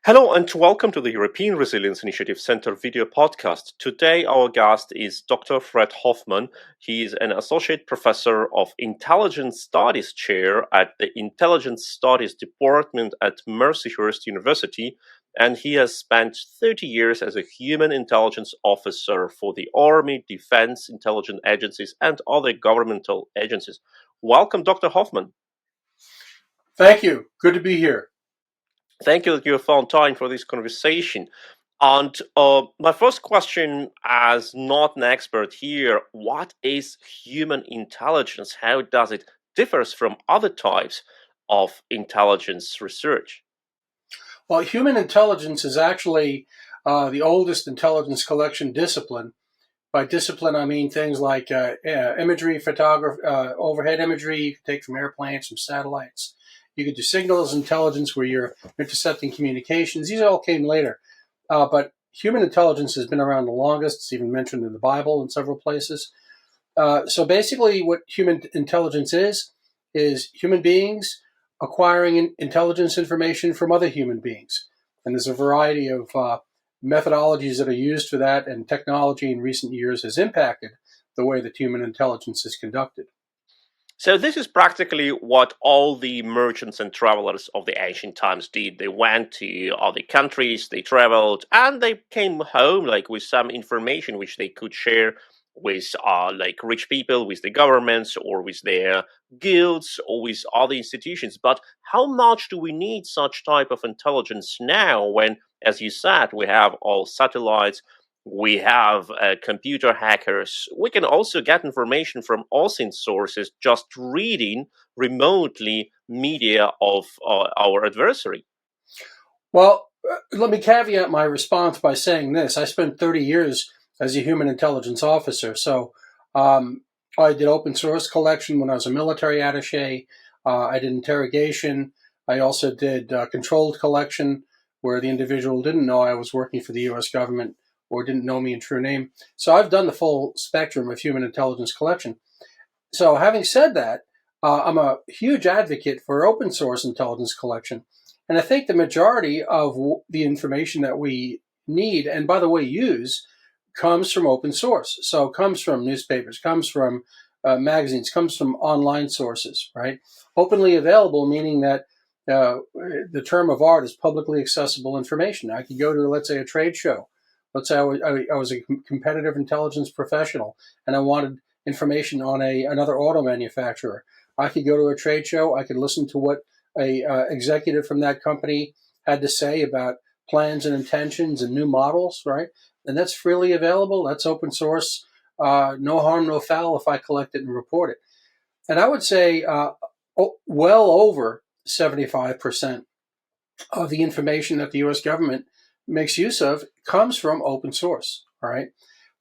Hello and welcome to the European Resilience Initiative Center video podcast. Today our guest is Dr. Fred Hoffman. He is an associate professor of intelligence studies chair at the Intelligence Studies Department at Mercyhurst University, and he has spent 30 years as a human intelligence officer for the Army, Defense, intelligence agencies, and other governmental agencies. Welcome, Dr. Hoffman. Thank you. Good to be here. Thank you that you found time for this conversation. And my first question, as not an expert here, what is human intelligence? How does it differ from other types of intelligence research? Well, human intelligence is actually the oldest intelligence collection discipline. By discipline, I mean things like imagery, photography, overhead imagery you can take from airplanes, from satellites. You could do signals intelligence where you're intercepting communications. These all came later. But human intelligence has been around the longest. It's even mentioned in the Bible in several places. So basically what human intelligence is human beings acquiring intelligence information from other human beings. And there's a variety of methodologies that are used for that, and technology in recent years has impacted the way that human intelligence is conducted. So this is practically what all the merchants and travelers of the ancient times did. They went to other countries, they traveled, and they came home like with some information which they could share with like rich people, with the governments, or with their guilds, or with other institutions. But how much do we need such type of intelligence now when, as you said, we have all satellites, we have computer hackers. We can also get information from OSINT sources just reading remotely media of our adversary. Well, let me caveat my response by saying this. I spent 30 years as a human intelligence officer. So I did open source collection when I was a military attaché. I did interrogation. I also did controlled collection where the individual didn't know I was working for the U.S. government or didn't know me in true name. So I've done the full spectrum of human intelligence collection. So having said that, I'm a huge advocate for open source intelligence collection. And I think the majority of the information that we need, and by the way, use, comes from open source. So it comes from newspapers, comes from magazines, comes from online sources, right? Openly available, meaning that the term of art is publicly accessible information. I could go to, let's say, a trade show. Let's say I was a competitive intelligence professional and I wanted information on another auto manufacturer. I could go to a trade show. I could listen to what a executive from that company had to say about plans and intentions and new models, right? And that's freely available. That's open source. No harm, no foul if I collect it and report it. And I would say well over 75% of the information that the U.S. government makes use of comes from open source, all right?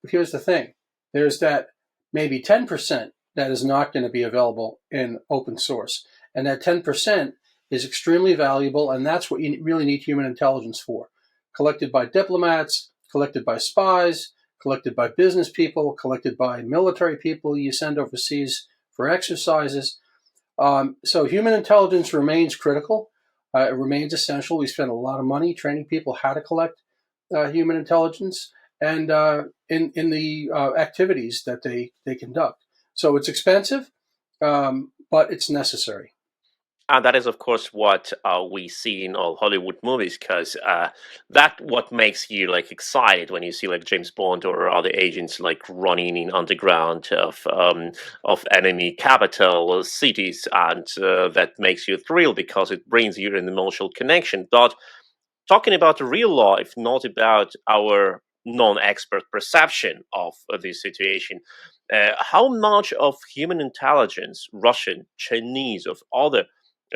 But here's the thing. There's that maybe 10% that is not going to be available in open source. And that 10% is extremely valuable, and that's what you really need human intelligence for. Collected by diplomats, collected by spies, collected by business people, collected by military people you send overseas for exercises. So human intelligence remains critical. It remains essential. We spend a lot of money training people how to collect human intelligence and in the activities that they conduct. So it's expensive, but it's necessary. And that is, of course, what we see in all Hollywood movies, because that what makes you like excited when you see like James Bond or other agents like running in underground of enemy capital cities, and that makes you thrilled because it brings you an emotional connection. But talking about real life, not about our non-expert perception of this situation. How much of human intelligence, Russian, Chinese, of other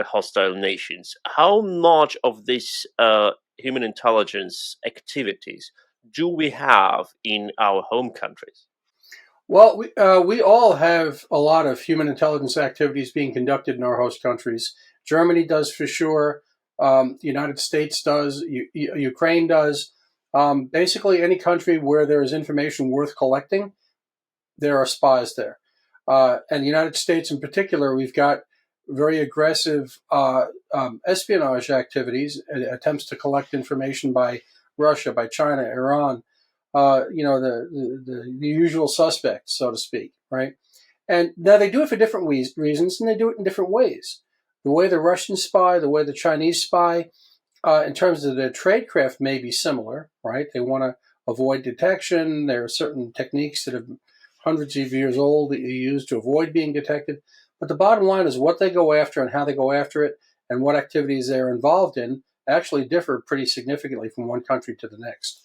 hostile nations, how much of this human intelligence activities do we have in our home countries? Well, we all have a lot of human intelligence activities being conducted in our host countries. Germany does for sure. The United States does. Ukraine does. Basically, any country where there is information worth collecting, there are spies there. And the United States in particular, we've got very aggressive espionage activities, attempts to collect information by Russia, by China, Iran, the usual suspects, so to speak, right? And now they do it for different reasons, and they do it in different ways. The way the Russians spy, the way the Chinese spy, in terms of their tradecraft, may be similar, right? They want to avoid detection. There are certain techniques that are hundreds of years old that you use to avoid being detected. But the bottom line is what they go after and how they go after it and what activities they're involved in actually differ pretty significantly from one country to the next.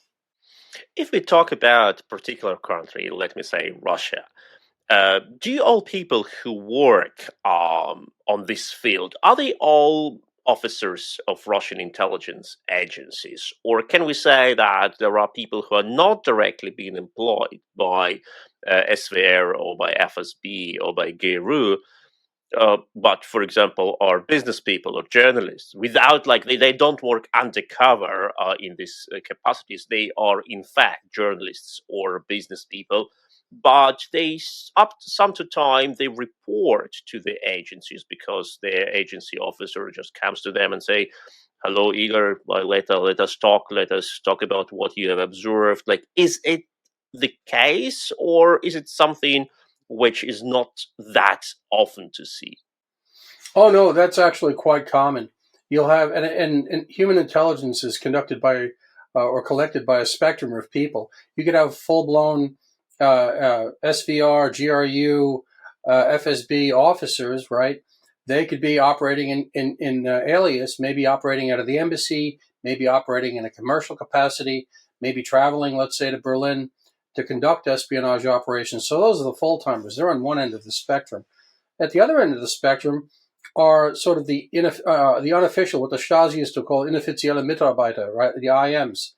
If we talk about a particular country, let me say Russia, do all people who work on this field, are they all officers of Russian intelligence agencies? Or can we say that there are people who are not directly being employed by SVR or by FSB or by GRU, but, for example, are business people or journalists without, like, they don't work undercover in these capacities. They are, in fact, journalists or business people, but they, up to some time, they report to the agencies because their agency officer just comes to them and say, hello, Igor, let us talk about what you have observed. Like, is it the case, or is it something which is not that often to see? Oh, no, that's actually quite common. You'll have, and human intelligence is conducted by or collected by a spectrum of people. You could have full-blown SVR, GRU, FSB officers, right? They could be operating in alias, maybe operating out of the embassy, maybe operating in a commercial capacity, maybe traveling, let's say, to Berlin to conduct espionage operations. So those are the full-timers. They're on one end of the spectrum. At the other end of the spectrum are sort of the unofficial, what the Stasi used to call inoffizielle Mitarbeiter, right? The IMs.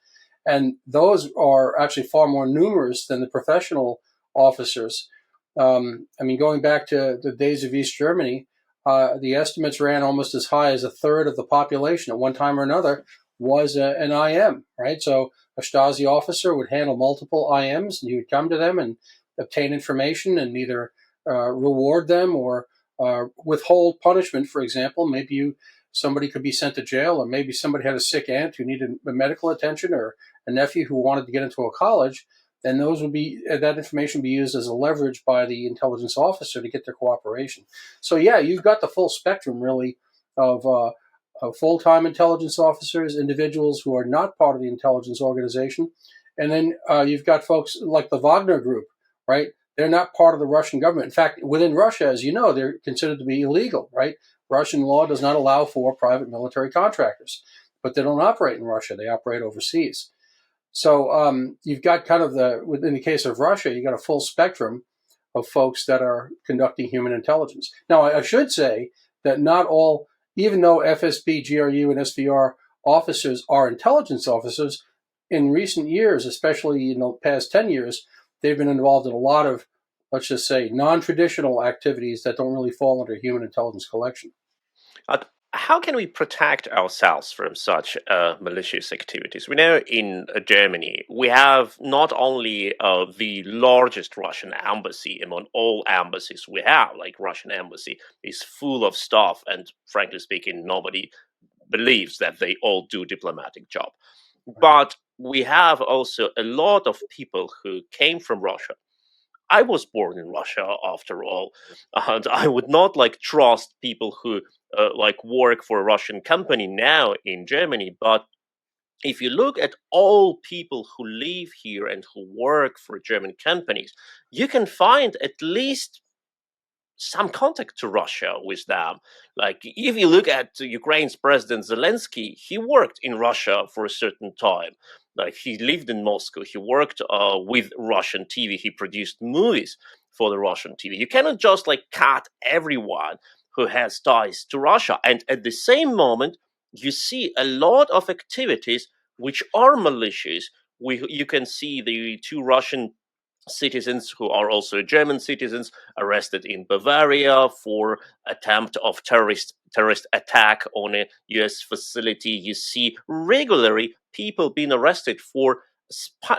And those are actually far more numerous than the professional officers. Going back to the days of East Germany, the estimates ran almost as high as a third of the population at one time or another was an IM, right? So a Stasi officer would handle multiple IMs, and you would come to them and obtain information and either reward them or withhold punishment. For example, maybe somebody could be sent to jail, or maybe somebody had a sick aunt who needed medical attention, or a nephew who wanted to get into a college. Then that information would be used as a leverage by the intelligence officer to get their cooperation. So yeah, you've got the full spectrum really of full-time intelligence officers, individuals who are not part of the intelligence organization, and then you've got folks like the Wagner Group, right? They're not part of the Russian government. In fact, within Russia, as you know, they're considered to be illegal, right? Russian law does not allow for private military contractors, but they don't operate in Russia. They operate overseas. So you've got kind of in the case of Russia, you've got a full spectrum of folks that are conducting human intelligence. Now, I should say that not all, even though FSB, GRU, and SVR officers are intelligence officers, in recent years, especially in the past 10 years, they've been involved in a lot of, let's just say, non-traditional activities that don't really fall under human intelligence collection. How can we protect ourselves from such malicious activities? We know in Germany, we have not only the largest Russian embassy among all embassies we have, like Russian embassy is full of stuff, and frankly speaking, nobody believes that they all do diplomatic job. But we have also a lot of people who came from Russia. I was born in Russia, after all, and I would not trust people who work for a Russian company now in Germany. But if you look at all people who live here and who work for German companies, you can find at least some contact to Russia with them. Like, if you look at Ukraine's President Zelensky, he worked in Russia for a certain time. Like, he lived in Moscow, he worked with Russian TV, he produced movies for the Russian TV. You cannot just cut everyone who has ties to Russia. And at the same moment, you see a lot of activities which are malicious. You can see the two Russian citizens who are also German citizens arrested in Bavaria for attempt of terrorist attack on a US facility. You see regularly people being arrested for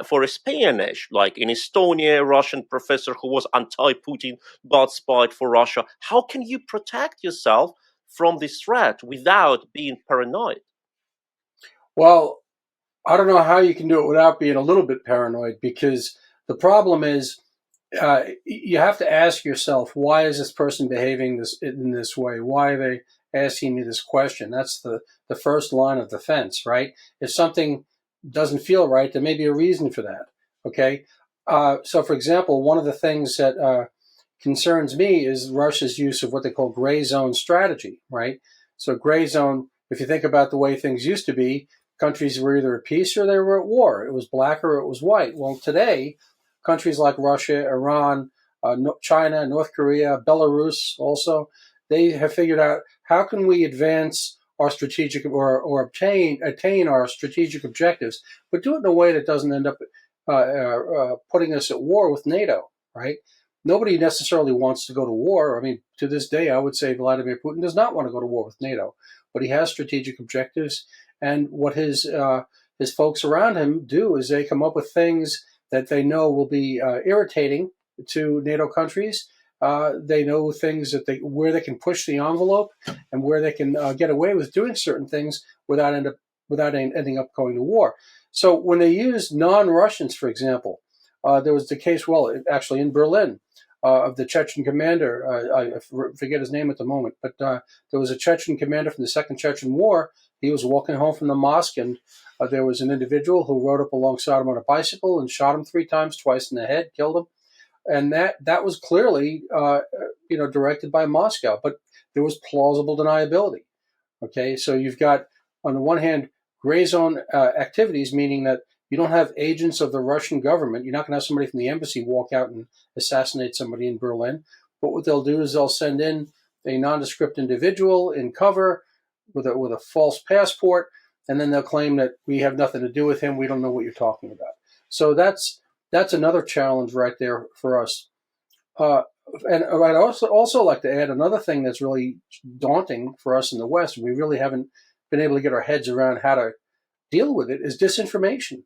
for espionage, like in Estonia, a Russian professor who was anti-Putin but spied for Russia. How can you protect yourself from this threat without being paranoid? Well, I don't know how you can do it without being a little bit paranoid, because the problem is you have to ask yourself, why is this person behaving in this way? Why are they asking me this question? That's the first line of defense, right? If something doesn't feel right, there may be a reason for that, okay? So, for example, one of the things that concerns me is Russia's use of what they call gray zone strategy, right? So gray zone, if you think about the way things used to be, countries were either at peace or they were at war. It was black or it was white. Well, today, countries like Russia, Iran, China, North Korea, Belarus also, they have figured out, how can we advance our strategic or attain our strategic objectives, but do it in a way that doesn't end up putting us at war with NATO, right? Nobody necessarily wants to go to war. I mean, to this day, I would say Vladimir Putin does not want to go to war with NATO, but he has strategic objectives. And what his folks around him do is they come up with things that they know will be irritating to NATO countries. They know things that where they can push the envelope and where they can get away with doing certain things without ending up going to war. So when they use non-Russians, for example, there was the case, well, actually in Berlin, of the Chechen commander. I forget his name at the moment, but there was a Chechen commander from the Second Chechen War. He was walking home from the mosque, and there was an individual who rode up alongside him on a bicycle and shot him 3 times, twice in the head, killed him. And that was clearly, directed by Moscow, but there was plausible deniability. Okay, so you've got, on the one hand, gray zone activities, meaning that you don't have agents of the Russian government. You're not going to have somebody from the embassy walk out and assassinate somebody in Berlin. But what they'll do is they'll send in a nondescript individual in cover with a false passport, and then they'll claim that we have nothing to do with him. We don't know what you're talking about. So that's another challenge right there for us. And I'd also like to add another thing that's really daunting for us in the West. We really haven't been able to get our heads around how to deal with it, is disinformation.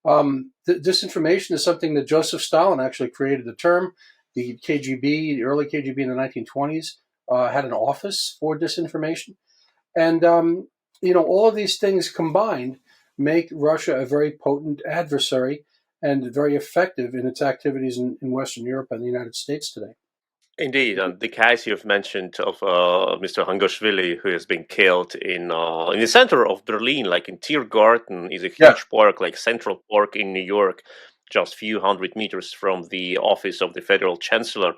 Disinformation is something that Joseph Stalin actually created the term. The KGB, the early KGB in the 1920s, had an office for disinformation. And, all of these things combined make Russia a very potent adversary and very effective in its activities in Western Europe and the United States today. Indeed, and the case you've mentioned of Mr. Hangashvili, who has been killed in the center of Berlin, like in Tiergarten, is a Yeah. huge park, like Central Park in New York, just a few hundred meters from the office of the federal chancellor.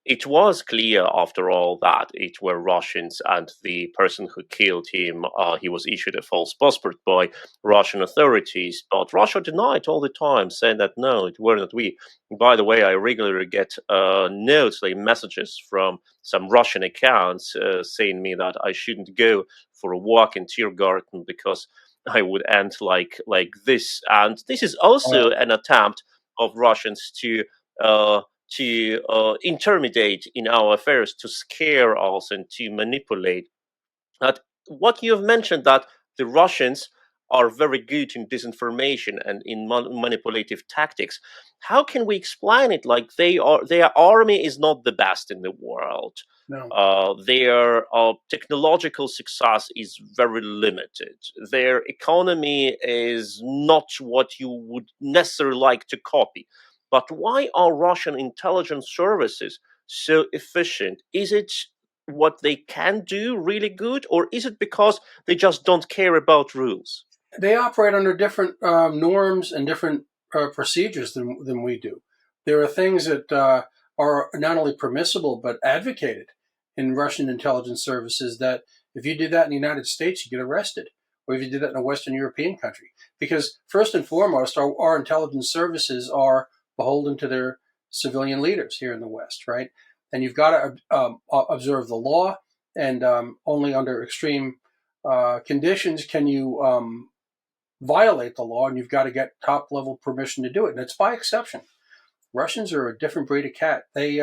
It was clear, after all, that it were Russians, and the person who killed him, he was issued a false passport by Russian authorities. But Russia denied all the time, saying that no, it were not we. By the way, I regularly get notes, like messages from some Russian accounts saying me that I shouldn't go for a walk in Tiergarten because I would end like this. And this is also an attempt of Russians uh, to intermediate in our affairs, to scare us and to manipulate. That what you have mentioned, that the Russians are very good in disinformation and in manipulative tactics. How can we explain it? Like their army is not the best in the world. No. Their technological success is very limited. Their economy is not what you would necessarily like to copy. But why are Russian intelligence services so efficient? Is it what they can do really good, or is it because they just don't care about rules? They operate under different norms and different procedures than we do. There are things that are not only permissible but advocated in Russian intelligence services that if you did that in the United States, you get arrested, or if you did that in a Western European country. Because first and foremost, our intelligence services are beholden to their civilian leaders here in the West, right? And you've got to observe the law, and only under extreme conditions can you violate the law, and you've got to get top level permission to do it. And it's by exception. Russians are a different breed of cat. They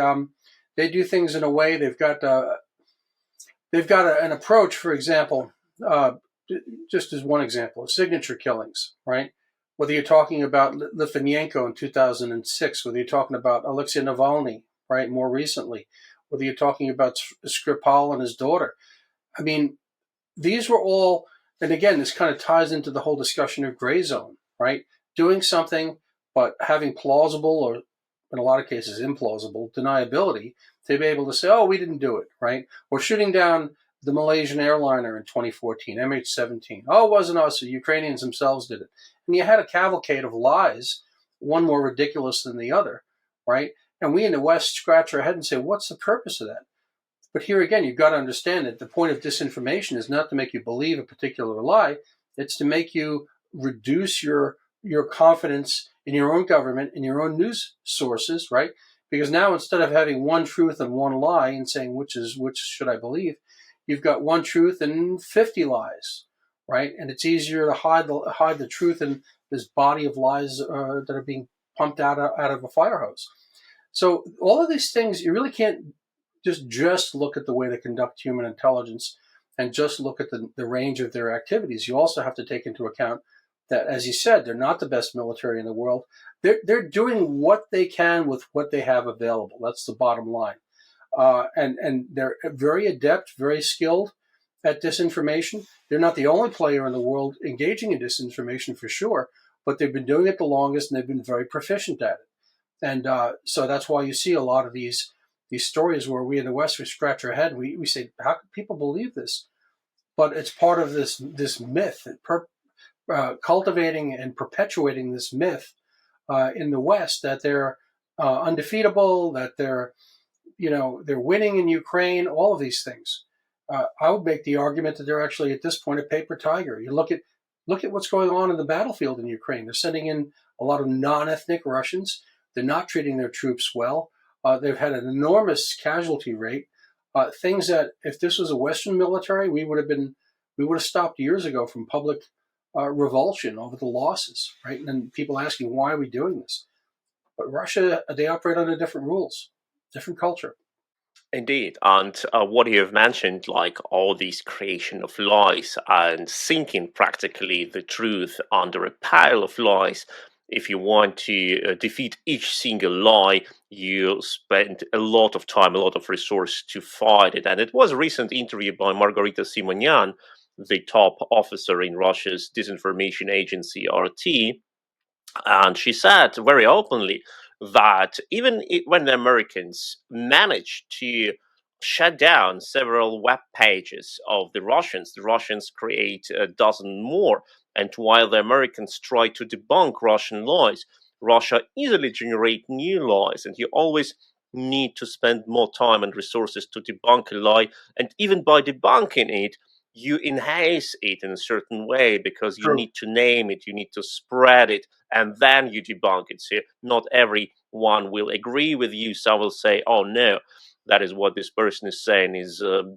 do things in a way. They've got an approach. For example, just as one example, signature killings. Right? whether you're talking about Litvinenko in 2006, whether you're talking about Alexei Navalny, right, more recently, whether you're talking about Skripal and his daughter. I mean, these were all, and again, this kind of ties into the whole discussion of gray zone, right? Doing something, but having plausible, or in a lot of cases implausible, deniability to be able to say, oh, we didn't do it, right? Or shooting down the Malaysian airliner in 2014, MH17. Oh, it wasn't us, the Ukrainians themselves did it. And you had a cavalcade of lies, one more ridiculous than the other, right? And we in the West scratch our head and say, what's the purpose of that? But here again, you've got to understand that the point of disinformation is not to make you believe a particular lie. It's to make you reduce your confidence in your own government, in your own news sources, right? Because now instead of having one truth and one lie and saying which should I believe, you've got one truth and 50 lies, right? And it's easier to hide the truth in this body of lies that are being pumped out of a fire hose. So all of these things, you really can't just look at the way they conduct human intelligence and just look at the range of their activities. You also have to take into account that, as you said, they're not the best military in the world. They're doing what they can with what they have available. That's the bottom line. And they're very adept, very skilled at disinformation. They're not the only player in the world engaging in disinformation for sure, but they've been doing it the longest and they've been very proficient at it. And so that's why you see a lot of these stories where we in the West, we scratch our head. We say, how can people believe this? But it's part of this myth, cultivating and perpetuating this myth in the West that they're undefeatable, that they're winning in Ukraine, all of these things. I would make the argument that they're actually at this point a paper tiger. You look at what's going on in the battlefield in Ukraine. They're sending in a lot of non-ethnic Russians. They're not treating their troops well. They've had an enormous casualty rate. Things that if this was a Western military, we would have stopped years ago from public revulsion over the losses, right? And people asking, why are we doing this? But Russia, they operate under different rules, different culture. Indeed, and what you have mentioned, like all these creation of lies and sinking practically the truth under a pile of lies. If you want to defeat each single lie, you spend a lot of time, a lot of resource to fight it. And it was a recent interview by Margarita Simonyan, the top officer in Russia's disinformation agency RT, and she said very openly that even when the Americans managed to shut down several web pages of the Russians create a dozen more. And while the Americans try to debunk Russian lies, Russia easily generates new lies. And you always need to spend more time and resources to debunk a lie. And even by debunking it, you enhance it in a certain way because you need to name it, you need to spread it, and then you debunk it. So not everyone will agree with you. Some will say, oh no, that is what this person is saying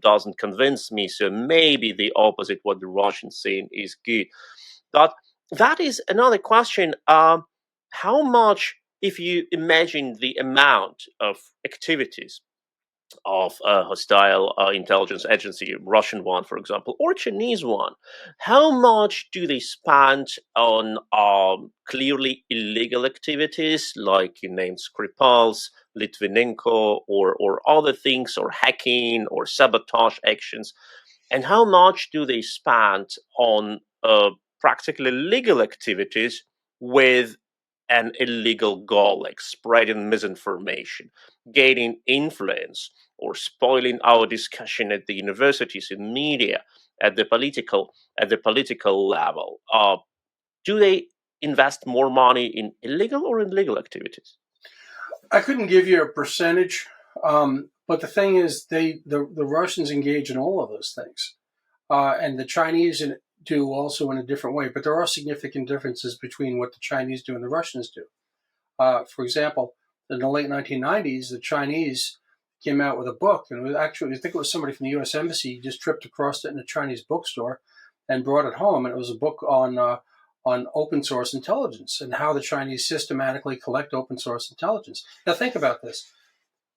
doesn't convince me, so maybe the opposite what the Russians saying is good. But that is another question. How much, if you imagine the amount of activities of a hostile intelligence agency, Russian one, for example, or Chinese one, how much do they spend on clearly illegal activities like you named Skripal's, Litvinenko, or other things, or hacking or sabotage actions? And how much do they spend on practically legal activities with an illegal goal, like spreading misinformation, gaining influence, or spoiling our discussion at the universities, in media, at the political level? Do they invest more money in illegal or in legal activities? I couldn't give you a percentage, but the thing is, the Russians engage in all of those things, and the Chinese do also in a different way. But there are significant differences between what the Chinese do and the Russians do. For example, in the late 1990s, the Chinese came out with a book, and it was actually, I think it was somebody from the U.S. Embassy just tripped across it in a Chinese bookstore and brought it home, and it was a book on open source intelligence and how the Chinese systematically collect open source intelligence. Now think about this.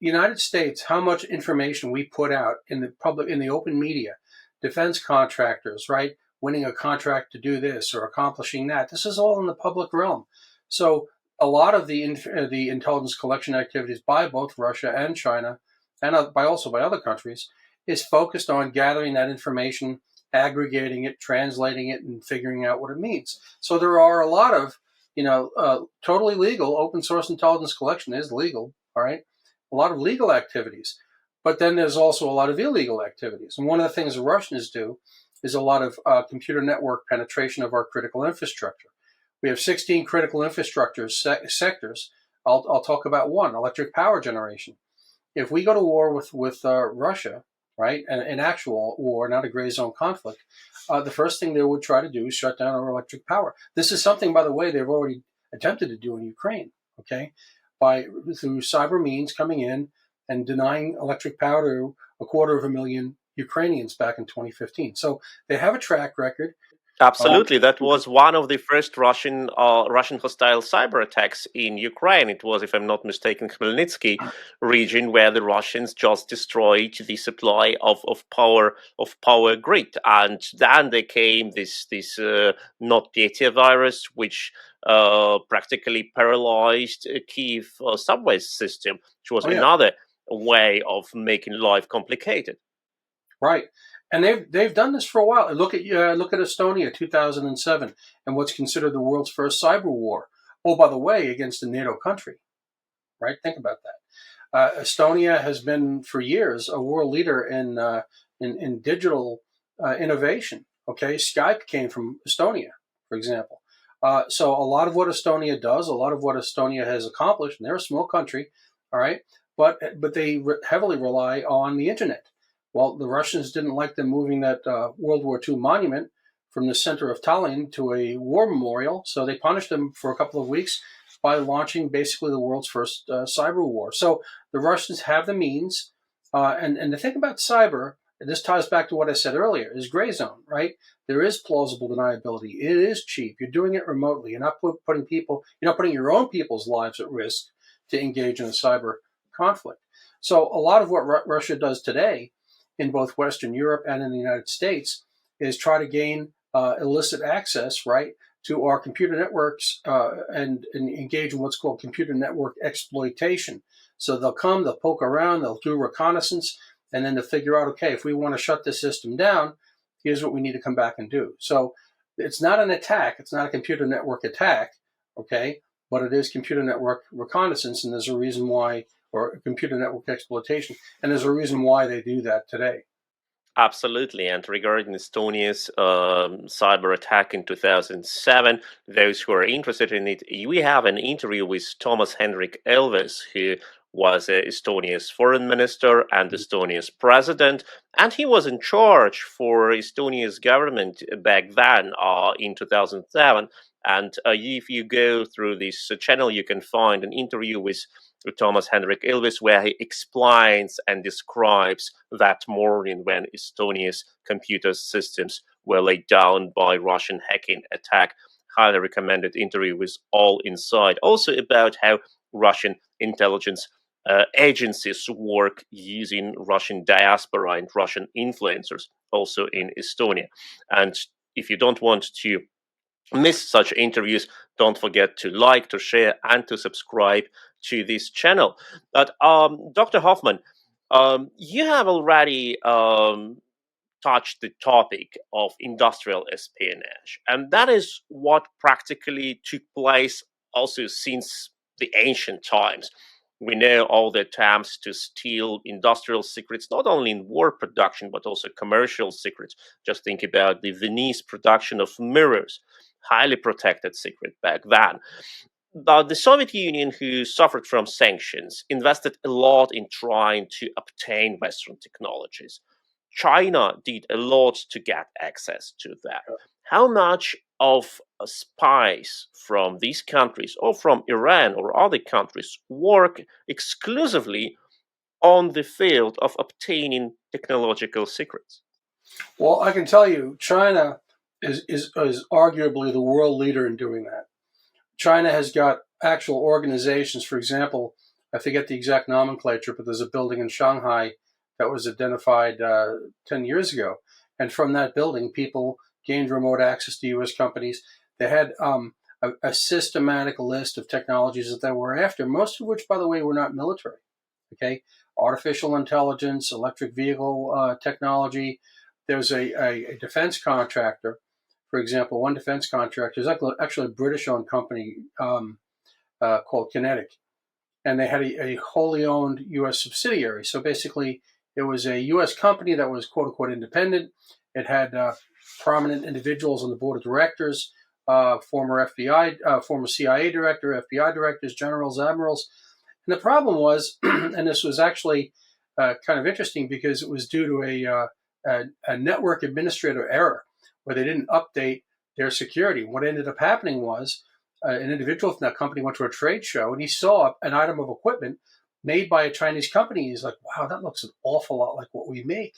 The United States, how much information we put out in the public, in the open media, defense contractors, right? winning a contract to do this or accomplishing that. This is all in the public realm. So a lot of the intelligence collection activities by both Russia and China, and also by other countries, is focused on gathering that information, aggregating it, translating it, and figuring out what it means. So there are a lot of, totally legal open source intelligence collection is legal, all right? A lot of legal activities. But then there's also a lot of illegal activities. And one of the things the Russians do is a lot of computer network penetration of our critical infrastructure. We have 16 critical infrastructure sectors. I'll talk about one, electric power generation. If we go to war with Russia, right, an actual war, not a gray zone conflict, the first thing they would try to do is shut down our electric power. This is something, by the way, they've already attempted to do in Ukraine, okay, through cyber means coming in and denying electric power to 250,000 Ukrainians back in 2015. So they have a track record. Absolutely, that was one of the first Russian hostile cyber attacks in Ukraine. It was, if I'm not mistaken, Khmelnytsky region, where the Russians just destroyed the supply of power grid, and then there came this NotPetya virus, which practically paralyzed Kyiv subway system, which was another way of making life complicated. Right. And they've done this for a while. Look at Estonia, 2007, and what's considered the world's first cyber war. Oh, by the way, against a NATO country. Right? Think about that. Estonia has been for years a world leader in digital innovation. Okay, Skype came from Estonia, for example. So a lot of what Estonia does, a lot of what Estonia has accomplished, and they're a small country, all right, but they heavily rely on the internet. Well, the Russians didn't like them moving that World War II monument from the center of Tallinn to a war memorial, so they punished them for a couple of weeks by launching basically the world's first cyber war. So the Russians have the means, and the thing about cyber, and this ties back to what I said earlier, is gray zone, right? There is plausible deniability. It is cheap. You're doing it remotely. You're not putting your own people's lives at risk to engage in a cyber conflict. So a lot of what Russia does today in both Western Europe and in the United States is try to gain illicit access, right, to our computer networks and engage in what's called computer network exploitation. So they'll poke around, they'll do reconnaissance, and then they'll figure out, okay, if we want to shut this system down, here's what we need to come back and do. So it's not an attack, it's not a computer network attack, okay, but it is computer network reconnaissance, and there's a reason why, or computer network exploitation, and there's a reason why they do that today. Absolutely. And regarding Estonia's cyber attack in 2007, those who are interested in it, we have an interview with Toomas Hendrik Ilves, who was Estonia's foreign minister and Estonia's president, and he was in charge for Estonia's government back then in 2007. And if you go through this channel, you can find an interview with Toomas Hendrik Ilves, where he explains and describes that morning when Estonia's computer systems were laid down by Russian hacking attack. Highly recommended interview with all inside. Also about how Russian intelligence agencies work using Russian diaspora and Russian influencers also in Estonia. And if you don't want to miss such interviews, don't forget to like, to share, and to subscribe to this channel. But Dr. Hoffman, you have already touched the topic of industrial espionage, and that is what practically took place also since the ancient times. We know all the attempts to steal industrial secrets, not only in war production, but also commercial secrets. Just think about the Venice production of mirrors, highly protected secret back then. But the Soviet Union, who suffered from sanctions, invested a lot in trying to obtain Western technologies. China did a lot to get access to that. How much of spies from these countries or from Iran or other countries work exclusively on the field of obtaining technological secrets? Well, I can tell you, China is arguably the world leader in doing that. China has got actual organizations. For example, I forget the exact nomenclature, but there's a building in Shanghai that was identified 10 years ago. And from that building, people gained remote access to U.S. companies. They had a systematic list of technologies that they were after, most of which, by the way, were not military. Okay, artificial intelligence, electric vehicle technology. There's a defense contractor, for example. One defense contractor is actually a British-owned company called Kinetic, and they had a wholly owned U.S. subsidiary. So basically, it was a U.S. company that was quote unquote independent. It had prominent individuals on the board of directors, former FBI, former CIA director, FBI directors, generals, admirals. And the problem was, and this was actually kind of interesting because it was due to a network administrator error where they didn't update their security. What ended up happening was an individual from that company went to a trade show and he saw an item of equipment made by a Chinese company. He's like, wow, that looks an awful lot like what we make.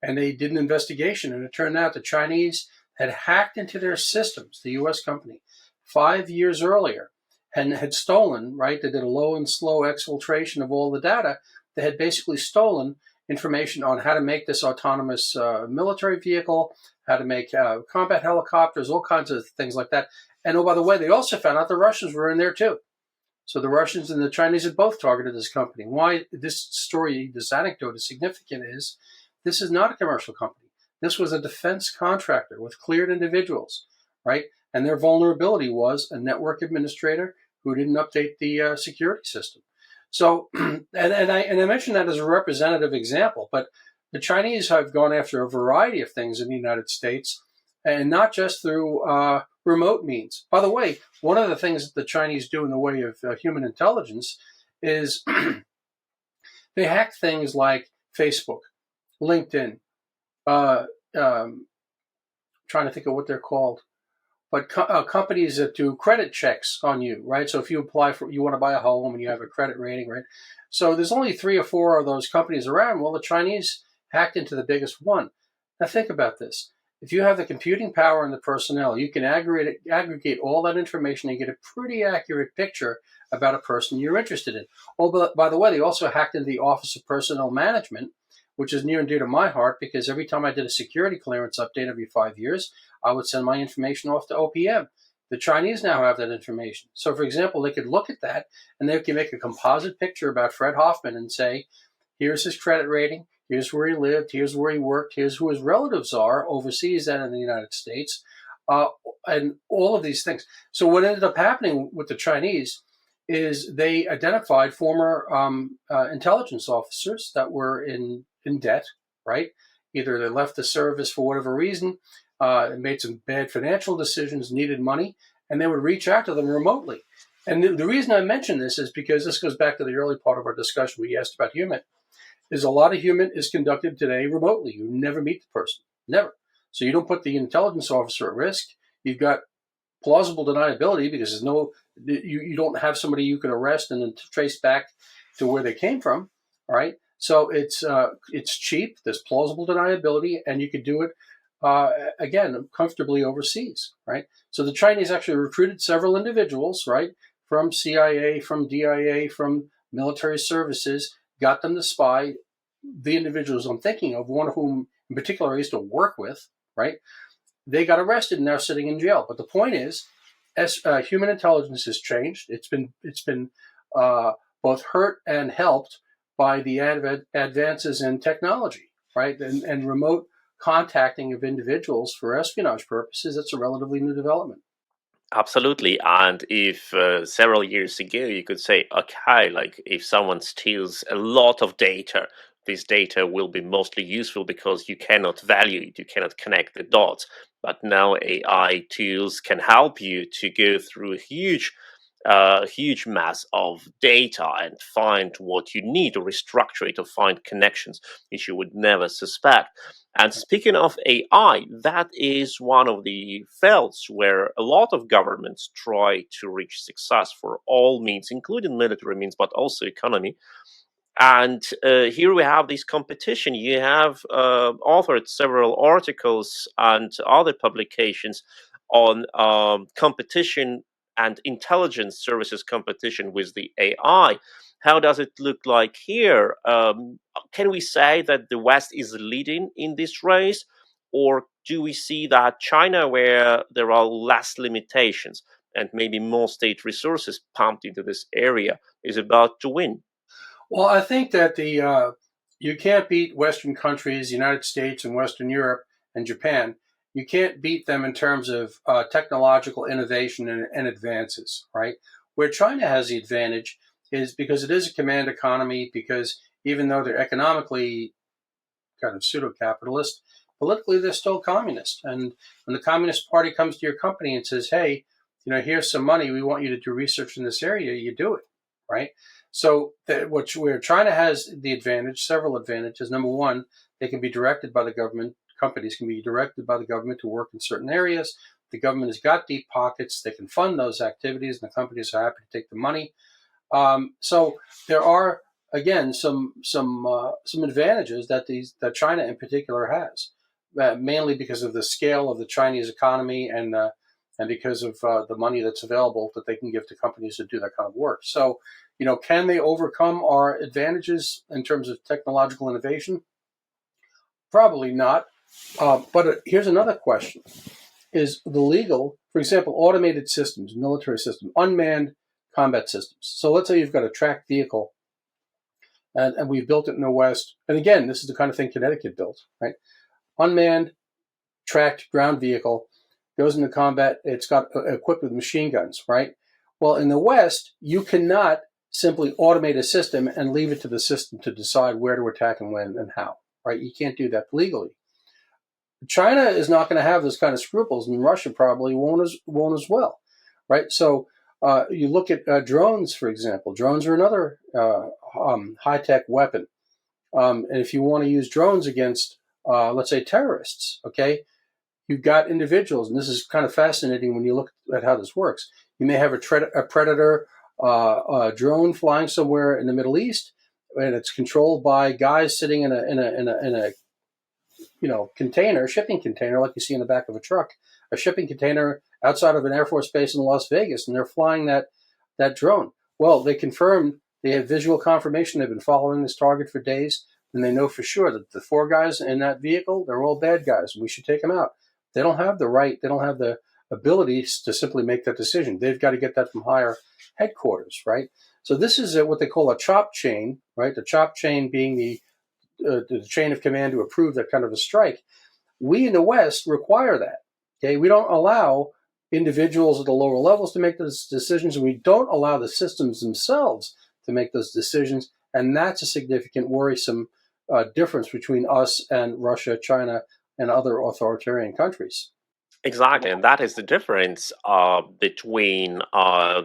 And they did an investigation, and it turned out the Chinese had hacked into their systems, the U.S. company, 5 years earlier, and had stolen, right? They did a low and slow exfiltration of all the data. They had basically stolen information on how to make this autonomous military vehicle, how to make combat helicopters, all kinds of things like that. And oh, by the way, they also found out the Russians were in there too. So the Russians and the Chinese had both targeted this company. Why this story, this anecdote is significant is this is not a commercial company. This was a defense contractor with cleared individuals, right? And their vulnerability was a network administrator who didn't update the security system. So, and I mentioned that as a representative example, but the Chinese have gone after a variety of things in the United States, and not just through remote means. By the way, one of the things that the Chinese do in the way of human intelligence is they hack things like Facebook, LinkedIn, trying to think of what they're called, but companies that do credit checks on you, right? So if you apply for, you want to buy a home and you have a credit rating, right? So there's only 3 or 4 of those companies around. Well, the Chinese hacked into the biggest one. Now think about this. If you have the computing power and the personnel, you can aggregate all that information and get a pretty accurate picture about a person you're interested in. Oh, but by the way, they also hacked into the Office of Personnel Management, which is near and dear to my heart because every time I did a security clearance update every 5 years, I would send my information off to OPM. The Chinese now have that information. So, for example, they could look at that and they can make a composite picture about Fred Hoffman and say, here's his credit rating, here's where he lived, here's where he worked, here's who his relatives are overseas and in the United States, and all of these things. So what ended up happening with the Chinese is they identified former intelligence officers that were in debt, right? Either they left the service for whatever reason, made some bad financial decisions, needed money, and they would reach out to them remotely. And the reason I mention this is because this goes back to the early part of our discussion. We asked about HUMINT. Is a lot of HUMINT is conducted today remotely. You never meet the person, never. So you don't put the intelligence officer at risk. You've got plausible deniability because there's no, you don't have somebody you can arrest and then trace back to where they came from, all right? So it's cheap, there's plausible deniability, and you could do it, again, comfortably overseas, right? So the Chinese actually recruited several individuals, right, from CIA, from DIA, from military services, got them to spy. The individuals I'm thinking of, one of whom in particular I used to work with, right, they got arrested and now sitting in jail. But the point is, as human intelligence has changed, it's been both hurt and helped by the advances in technology, right? And remote contacting of individuals for espionage purposes, that's a relatively new development. Absolutely. And if several years ago you could say, okay, like if someone steals a lot of data, this data will be mostly useful because you cannot value it, you cannot connect the dots. But now AI tools can help you to go through a huge mass of data and find what you need, or restructure it, or find connections which you would never suspect. And speaking of AI, that is one of the fields where a lot of governments try to reach success for all means, including military means, but also economy. And here we have this competition. You have authored several articles and other publications on competition and intelligence services competition with the AI. How does it look like here? Can we say that the West is leading in this race, or do we see that China, where there are less limitations and maybe more state resources pumped into this area, is about to win? Well, I think that you can't beat Western countries, the United States and Western Europe and Japan. You can't beat them in terms of technological innovation and advances, right? Where China has the advantage is because it is a command economy, because even though they're economically kind of pseudo-capitalist, politically they're still communist. And when the Communist Party comes to your company and says, hey, here's some money, we want you to do research in this area, you do it, right? So where China has the advantage, several advantages. Number one, they can be directed by the government. Companies can be directed by the government to work in certain areas. The government has got deep pockets. They can fund those activities, and the companies are happy to take the money. So there are, again, some advantages that China in particular has, mainly because of the scale of the Chinese economy and because of the money that's available that they can give to companies that do that kind of work. So, can they overcome our advantages in terms of technological innovation? Probably not. But here's another question: is the legal, for example, automated systems, military systems, unmanned combat systems. So let's say you've got a tracked vehicle, and we've built it in the West. And again, this is the kind of thing Connecticut built, right? Unmanned, tracked ground vehicle, goes into combat. It's got equipped with machine guns, right? Well, in the West, you cannot simply automate a system and leave it to the system to decide where to attack and when and how, right? You can't do that legally. China is not going to have those kind of scruples, and Russia probably won't as well, right? So you look at drones, for example. Drones are another high-tech weapon. And if you want to use drones against, let's say, terrorists, okay, you've got individuals, and this is kind of fascinating when you look at how this works. You may have a predator drone flying somewhere in the Middle East, and it's controlled by guys sitting in a container, shipping container, like you see in the back of a truck, a shipping container outside of an Air Force base in Las Vegas, and they're flying that drone. Well, they confirmed, they have visual confirmation, they've been following this target for days, and they know for sure that the 4 guys in that vehicle, they're all bad guys, and we should take them out. They don't have the right, they don't have the ability to simply make that decision. They've got to get that from higher headquarters, right? So this is what they call a chop chain, right? The chop chain being the chain of command to approve that kind of a strike. We in the West require that. Okay, we don't allow individuals at the lower levels to make those decisions, and we don't allow the systems themselves to make those decisions. And that's a significant, worrisome difference between us and Russia, China, and other authoritarian countries. Exactly, and that is the difference between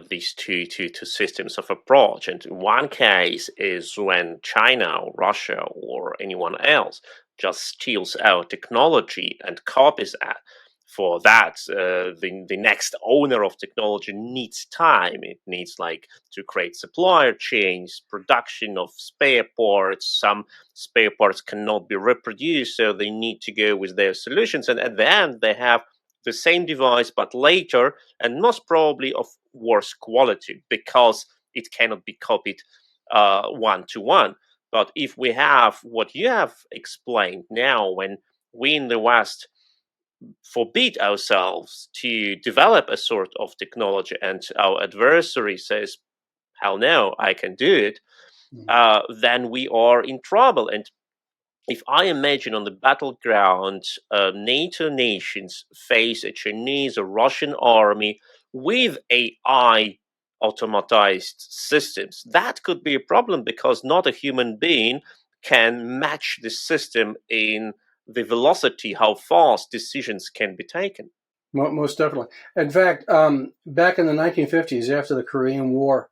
these two systems of approach. And one case is when China or Russia or anyone else just steals our technology and copies it. For that, the next owner of technology needs time. It needs to create supplier chains, production of spare parts. Some spare parts cannot be reproduced, so they need to go with their solutions. And at the end, they have the same device, but later, and most probably of worse quality, because it cannot be copied one-to-one. But if we have what you have explained now, when we in the West forbid ourselves to develop a sort of technology and our adversary says, hell no, I can do it, then we are in trouble. And if I imagine on the battleground, NATO nations face a Chinese or Russian army with AI automatized systems, that could be a problem, because not a human being can match the system in the velocity, how fast decisions can be taken. Most definitely. In fact, back in the 1950s, after the Korean War,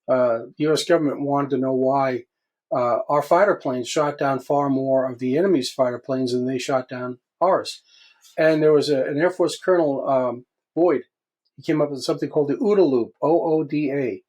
the U.S. government wanted to know why our fighter planes shot down far more of the enemy's fighter planes than they shot down ours. And there was an Air Force Colonel, Boyd. He came up with something called the OODA loop, OODA.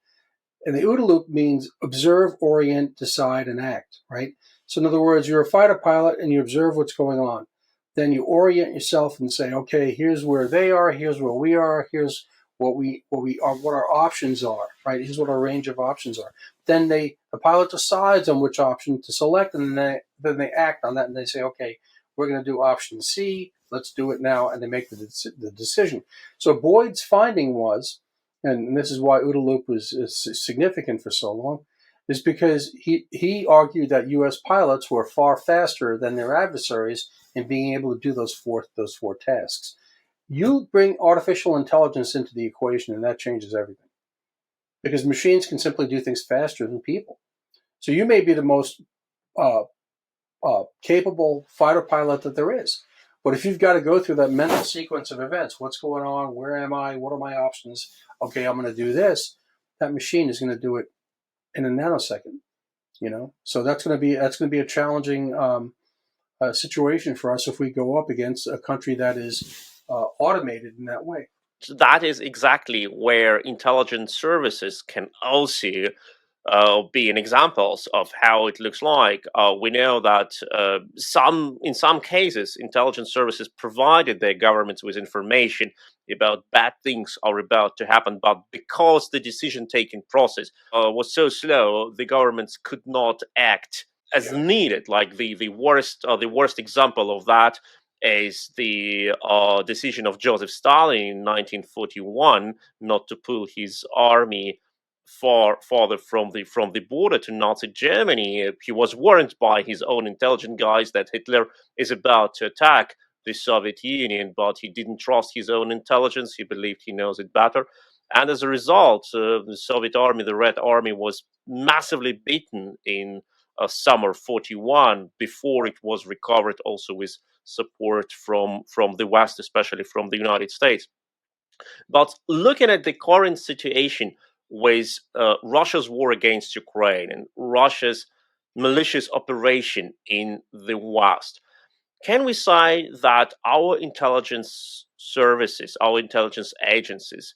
And the OODA loop means observe, orient, decide, and act, right? So in other words, you're a fighter pilot and you observe what's going on. Then you orient yourself and say, okay, here's where they are, here's where we are, here's what we are, what our options are, right? Here's what our range of options are. Then the pilot decides on which option to select, and then they act on that, and they say, okay, we're going to do option C. Let's do it now. And they make the decision. So Boyd's finding was, and this is why OODA loop is significant for so long, is because he argued that U.S. pilots were far faster than their adversaries in being able to do those four tasks. You bring artificial intelligence into the equation, and that changes everything. Because machines can simply do things faster than people. So you may be the most capable fighter pilot that there is. But if you've got to go through that mental sequence of events, what's going on, where am I, what are my options, okay, I'm going to do this, that machine is going to do it in a nanosecond. So that's going to be a challenging situation for us if we go up against a country that is automated in that way. That is exactly where intelligence services can also be an examples of how it looks like. We know that in some cases, intelligence services provided their governments with information about bad things are about to happen, but because the decision-taking process was so slow, the governments could not act as needed. Like the worst example of that is the decision of Joseph Stalin in 1941 not to pull his army farther from the border to Nazi Germany. He was warned by his own intelligence guys that Hitler is about to attack the Soviet Union, but he didn't trust his own intelligence. He believed he knows it better. And as a result, the Soviet army, the Red Army, was massively beaten in summer 41 before it was recovered, also with support from the West, especially from the United States. But looking at the current situation with Russia's war against Ukraine and Russia's malicious operation in the West, can we say that our intelligence services, our intelligence agencies,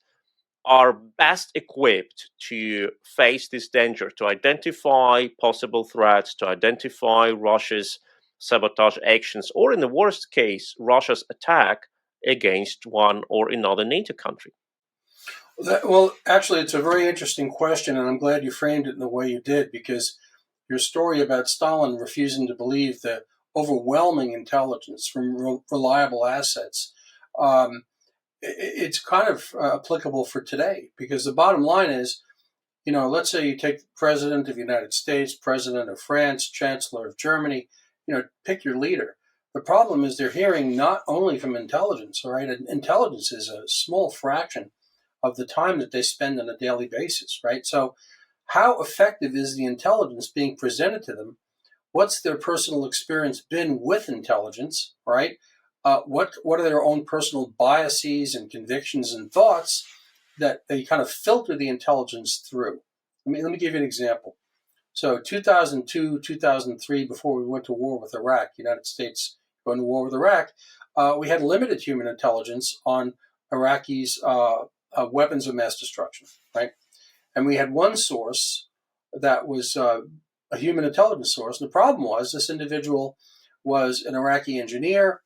are best equipped to face this danger, to identify possible threats, to identify Russia's sabotage actions, or in the worst case, Russia's attack against one or another NATO country? Well, actually, it's a very interesting question, and I'm glad you framed it in the way you did, because your story about Stalin refusing to believe the overwhelming intelligence from reliable assets, it's kind of applicable for today, because the bottom line is, let's say you take the President of the United States, President of France, Chancellor of Germany, pick your leader. The problem is they're hearing not only from intelligence, right? And intelligence is a small fraction of the time that they spend on a daily basis, right? So how effective is the intelligence being presented to them? What's their personal experience been with intelligence, right? What are their own personal biases and convictions and thoughts that they kind of filter the intelligence through? Let me give you an example. So 2002, 2003, before we went to war with Iraq, United States going to war with Iraq, we had limited human intelligence on Iraqis' weapons of mass destruction, right? And we had one source that was a human intelligence source. And the problem was this individual was an Iraqi engineer.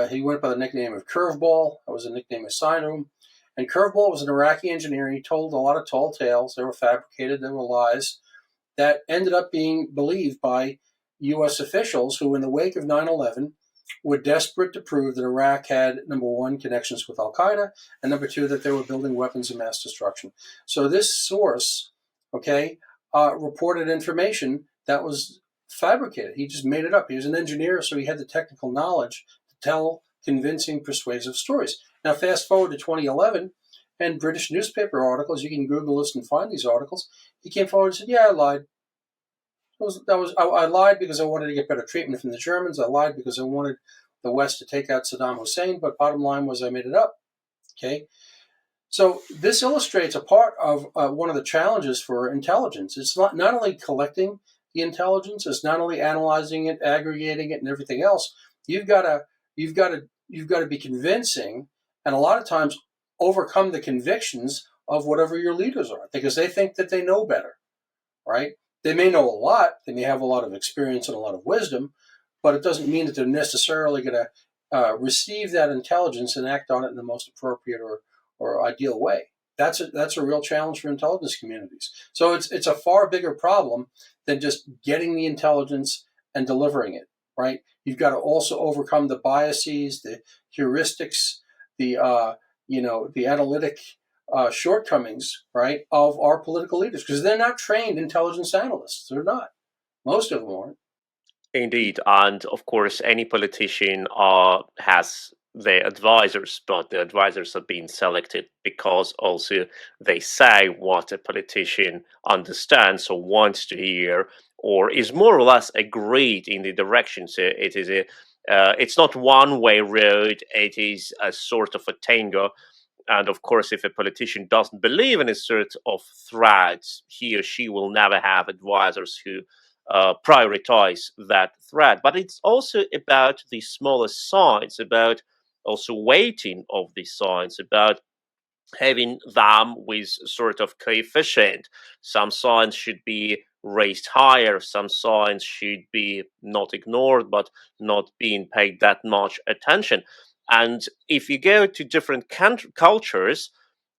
He went by the nickname of Curveball. That was a nickname assigned to him. And Curveball was an Iraqi engineer. He told a lot of tall tales. They were fabricated. They were lies that ended up being believed by U.S. officials who, in the wake of 9/11, were desperate to prove that Iraq had, number one, connections with al-Qaeda, and number two, that they were building weapons of mass destruction. So this source, reported information that was fabricated. He just made it up. He was an engineer, so he had the technical knowledge to tell convincing, persuasive stories. Now, fast forward to 2011, and British newspaper articles, you can Google this and find these articles, he came forward and said, yeah, I lied. I lied because I wanted to get better treatment from the Germans. I lied because I wanted the West to take out Saddam Hussein, but bottom line was I made it up. Okay, so this illustrates a part of one of the challenges for intelligence. It's not only collecting the intelligence, it's not only analyzing it, aggregating it, and everything else. You've got to be convincing, and a lot of times overcome the convictions of whatever your leaders are, because they think that they know better, right? They may know a lot, they may have a lot of experience and a lot of wisdom, but it doesn't mean that they're necessarily going to receive that intelligence and act on it in the most appropriate or ideal way. That's a real challenge for intelligence communities. So it's a far bigger problem than just getting the intelligence and delivering it, right? You've got to also overcome the biases, the heuristics, the the analytic shortcomings, right, of our political leaders, because they're not trained intelligence analysts. They're not. Most of them aren't. Indeed, and of course, any politician has their advisors, but the advisors are being selected because also they say what a politician understands or wants to hear, or is more or less agreed in the direction. So it's not one-way road. It is a sort of a tango. And of course, if a politician doesn't believe in a sort of threat, he or she will never have advisors who prioritize that threat. But it's also about the smaller signs, about also weighting of these signs, about having them with sort of coefficient. Some signs should be raised higher, some signs should be not ignored, but not being paid that much attention. And if you go to different cultures,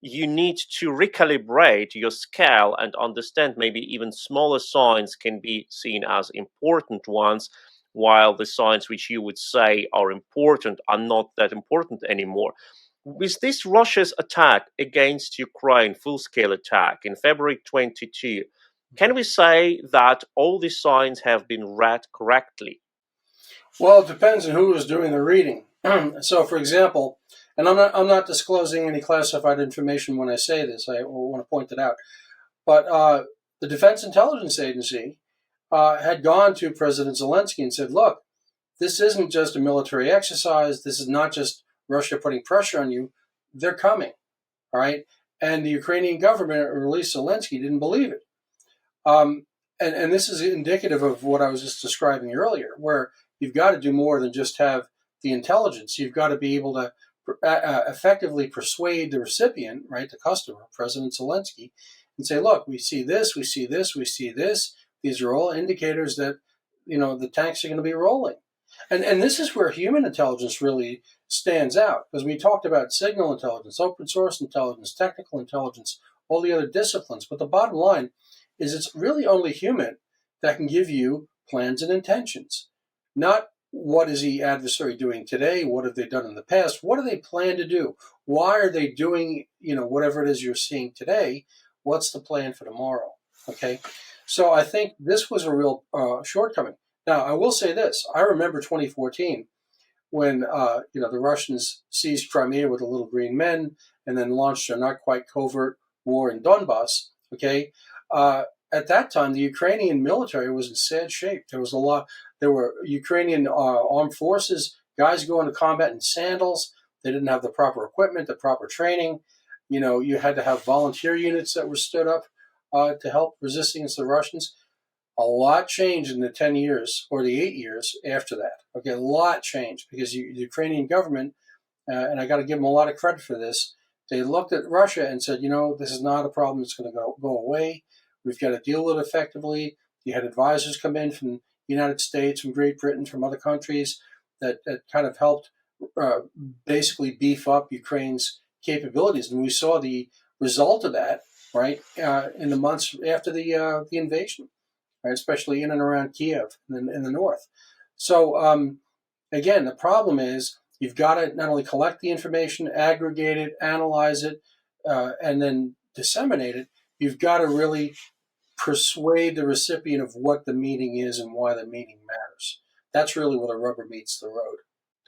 you need to recalibrate your scale and understand maybe even smaller signs can be seen as important ones, while the signs which you would say are important are not that important anymore. With this Russia's attack against Ukraine, full-scale attack in February 22, can we say that all the signs have been read correctly? Well, it depends on who is doing the reading. So, for example, and I'm not disclosing any classified information when I say this. I want to point it out. But the Defense Intelligence Agency had gone to President Zelensky and said, "Look, this isn't just a military exercise. This is not just Russia putting pressure on you. They're coming, all right?" And the Ukrainian government, or at least Zelensky, didn't believe it. And this is indicative of what I was just describing earlier, where you've got to do more than just have the intelligence. You've got to be able to effectively persuade the recipient, right, the customer, President Zelensky, and say, "Look, we see this, we see this, we see this. These are all indicators that the tanks are going to be rolling." And this is where human intelligence really stands out, because we talked about signal intelligence, open source intelligence, technical intelligence, all the other disciplines. But the bottom line is it's really only human that can give you plans and intentions, not what is the adversary doing today, what have they done in the past, what do they plan to do, why are they doing whatever it is you're seeing today, what's the plan for tomorrow. Okay, so I think this was a real shortcoming. Now, I will say this. I remember 2014 when the Russians seized Crimea with the little green men and then launched a not quite covert war in Donbass. Okay, at that time, the Ukrainian military was in sad shape. There were Ukrainian armed forces, guys going to combat in sandals. They didn't have the proper equipment, the proper training. You had to have volunteer units that were stood up to help resist against the Russians. A lot changed in the 10 years or the 8 years after that. Okay, a lot changed because the Ukrainian government, and I got to give them a lot of credit for this, they looked at Russia and said, this is not a problem that's going to go away. We've got to deal with it effectively. You had advisors come in from the United States, from Great Britain, from other countries that kind of helped basically beef up Ukraine's capabilities. And we saw the result of that, right, in the months after the invasion. Right, especially in and around Kiev in the north. So again, the problem is you've got to not only collect the information, aggregate it, analyze it, and then disseminate it. You've got to really persuade the recipient of what the meaning is and why the meaning matters. That's really where the rubber meets the road.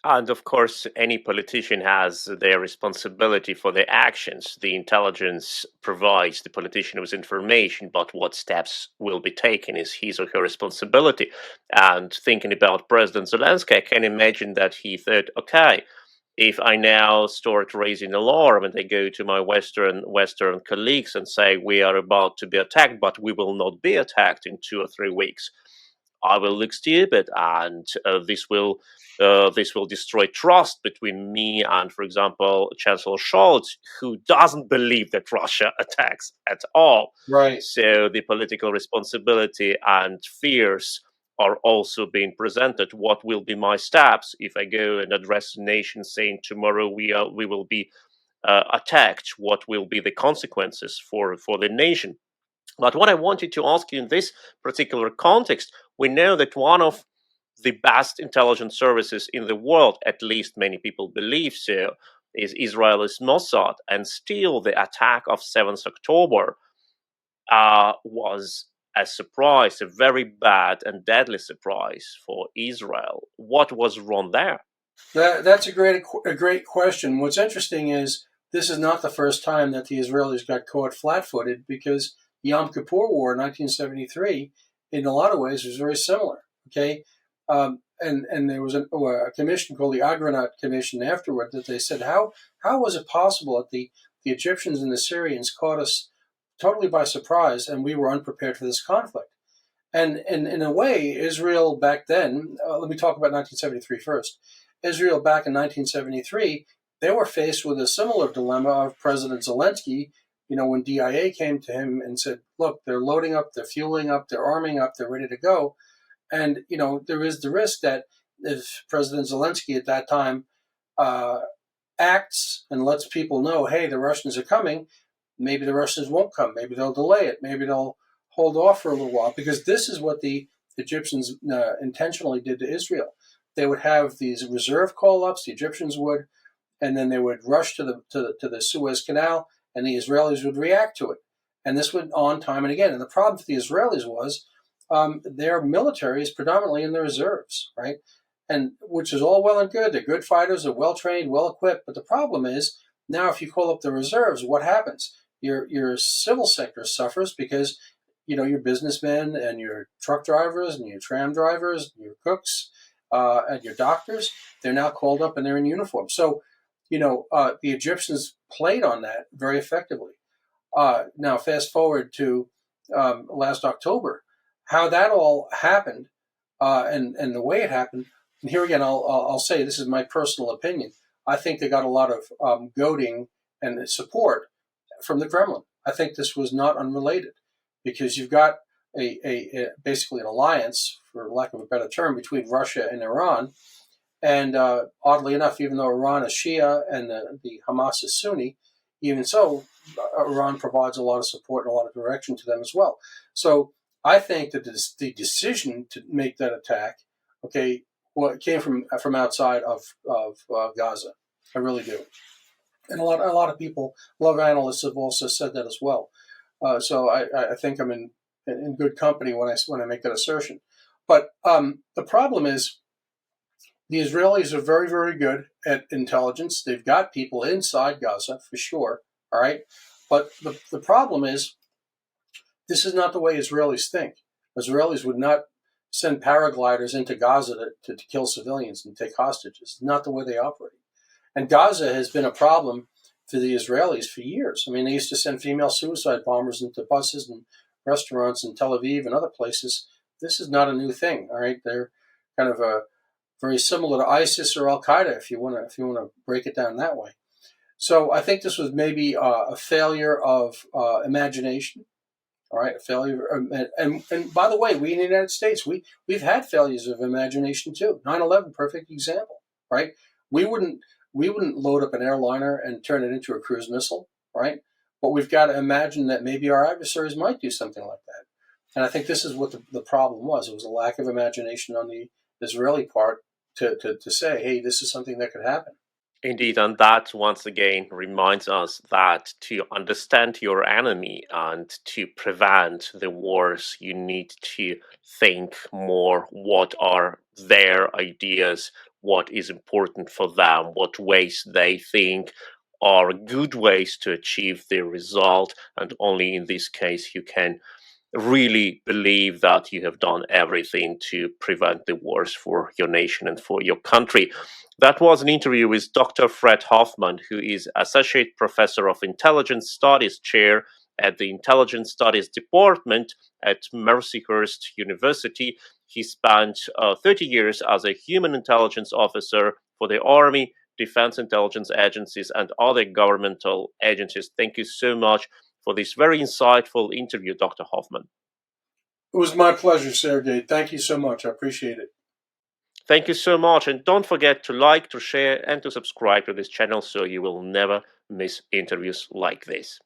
And of course, any politician has their responsibility for their actions. The intelligence provides the politician with information, but what steps will be taken is his or her responsibility. And thinking about President Zelensky, I can imagine that he thought, okay, if I now start raising alarm and I go to my Western colleagues and say we are about to be attacked, but we will not be attacked in 2 or 3 weeks, I will look stupid, and this will destroy trust between me and, for example, Chancellor Scholz, who doesn't believe that Russia attacks at all. Right. So the political responsibility and fears are also being presented. What will be my steps if I go and address the nation saying tomorrow we will be attacked? What will be the consequences for the nation? But what I wanted to ask you in this particular context, we know that one of the best intelligence services in the world, at least many people believe so, is Israel's Mossad. And still the attack of 7th October was a surprise, a very bad and deadly surprise for Israel. What was wrong there? That's a great question. What's interesting is this is not the first time that the Israelis got caught flat-footed, because the Yom Kippur War in 1973, in a lot of ways, was very similar. Okay, and there was a commission called the Agranat Commission afterward that they said, how was it possible that the Egyptians and the Syrians caught us totally by surprise, and we were unprepared for this conflict? And in a way, Israel back then, let me talk about 1973 first. Israel back in 1973, they were faced with a similar dilemma of President Zelensky, when DIA came to him and said, look, they're loading up, they're fueling up, they're arming up, they're ready to go. And, there is the risk that if President Zelensky at that time acts and lets people know, hey, the Russians are coming, maybe the Russians won't come. Maybe they'll delay it. Maybe they'll hold off for a little while, because this is what the Egyptians intentionally did to Israel. They would have these reserve call-ups, the Egyptians would, and then they would rush to the Suez Canal, and the Israelis would react to it. And this went on time and again. And the problem for the Israelis was their military is predominantly in the reserves, right? And which is all well and good. They're good fighters, they're well-trained, well-equipped. But the problem is, now if you call up the reserves, what happens? Your civil sector suffers, because your businessmen and your truck drivers and your tram drivers and your cooks and your doctors, they're now called up and they're in uniform. So, the Egyptians played on that very effectively. Now, fast forward to last October, how that all happened and the way it happened. And here again, I'll say this is my personal opinion. I think they got a lot of goading and support from the Kremlin. I think this was not unrelated, because you've got a basically an alliance, for lack of a better term, between Russia and Iran. And oddly enough, even though Iran is Shia and the Hamas is Sunni, even so, Iran provides a lot of support and a lot of direction to them as well. So I think that the decision to make that attack, okay, it came from outside of Gaza. I really do. And a lot of people, a lot of analysts have also said that as well. So I think I'm in good company when I make that assertion. But the problem is, the Israelis are very, very good at intelligence. They've got people inside Gaza for sure. All right, but the problem is, this is not the way Israelis think. Israelis would not send paragliders into Gaza to kill civilians and take hostages. It's not the way they operate. And Gaza has been a problem for the Israelis for years. I mean, they used to send female suicide bombers into buses and restaurants in Tel Aviv and other places. This is not a new thing. All right, they're kind of very similar to ISIS or Al Qaeda, if you want to break it down that way. So I think this was maybe a failure of imagination. All right, a failure. And by the way, we in the United States, we've had failures of imagination too. 9/11, perfect example. Right? We wouldn't load up an airliner and turn it into a cruise missile. Right? But we've got to imagine that maybe our adversaries might do something like that. And I think this is what the problem was. It was a lack of imagination on the Israeli part to say, hey, this is something that could happen. Indeed, and that once again reminds us that to understand your enemy and to prevent the wars, you need to think more what are their ideas, what is important for them, what ways they think are good ways to achieve the result, and only in this case you can really believe that you have done everything to prevent the wars for your nation and for your country. That was an interview with Dr. Fred Hoffman, who is Associate Professor of Intelligence Studies Chair at the Intelligence Studies Department at Mercyhurst University. He spent 30 years as a human intelligence officer for the Army, Defense Intelligence Agencies, and other governmental agencies. Thank you so much for this very insightful interview, Dr. Hoffman. It was my pleasure, Sergej. Thank you so much. I appreciate it. Thank you so much. And don't forget to like, to share, and to subscribe to this channel so you will never miss interviews like this.